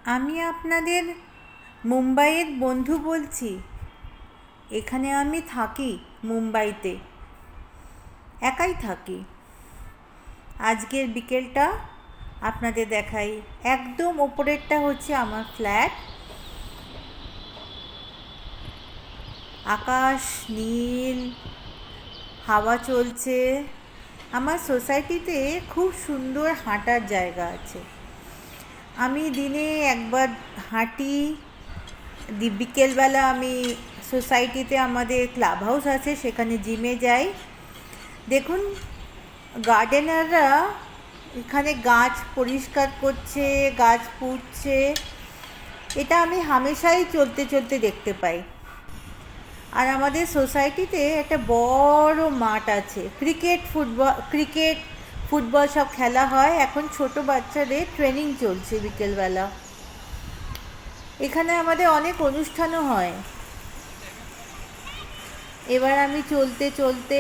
আমি আপনাদের মুম্বাইয়ের বন্ধু বলছি। এখানে আমি থাকি মুম্বাইতে, একাই থাকি। আজকের বিকেলটা আপনাদের দেখাই। একদম ওপরেরটা হচ্ছে আমার ফ্ল্যাট। আকাশ নীল, হাওয়া চলছে। আমার সোসাইটিতে খুব সুন্দর হাঁটার জায়গা আছে। আমি দিনে একবার হাঁটি। বিকেলবেলা আমি সোসাইটিতে আমাদের ক্লাব হাউস আছে, সেখানে জিমে যাই। দেখুন, গার্ডেনাররা এখানে গাছ পরিষ্কার করছে, গাছ পুঁতছে। এটা আমি হামেশাই চলতে চলতে দেখতে পাই। আর আমাদের সোসাইটিতে একটা বড় মাঠ আছে। ক্রিকেট ফুটবল সব খেলা হয়। এখন ছোট বাচ্চাদের ট্রেনিং চলছে বিকেলবেলা। এখানে আমাদের অনেক অনুষ্ঠানও হয়। এবার আমি চলতে চলতে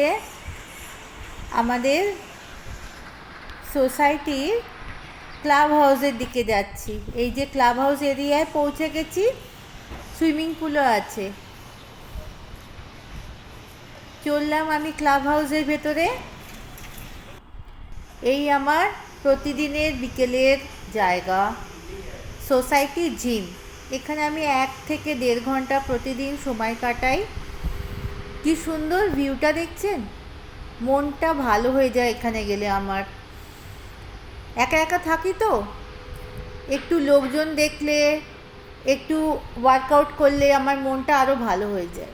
আমাদের সোসাইটির ক্লাব হাউসের দিকে যাচ্ছি। এই যে ক্লাব হাউস এরিয়ায় পৌঁছে গেছি। সুইমিং পুলও আছে। চললাম আমি ক্লাব হাউসের ভেতরে। এই আমার প্রতিদিনের বিকেলের জায়গা, সোসাইটির জিম। এখানে আমি 1 থেকে 1.5 ঘন্টা প্রতিদিন সময় কাটাই। কি সুন্দর ভিউটা দেখছেন? মনটা ভালো হয়ে যায় এখানে গেলে আমার। একা একা থাকি তো, একটু লোকজন দেখলে, একটু ওয়ার্কআউট করলে আমার মনটা আরও ভালো হয়ে যায়।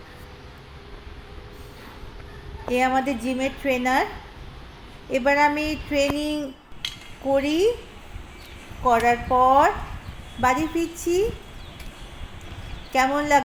এ আমাদের জিমের ট্রেনার। এবার আমি ট্রেনিং করার পর বাড়ি ফিরছি। কেমন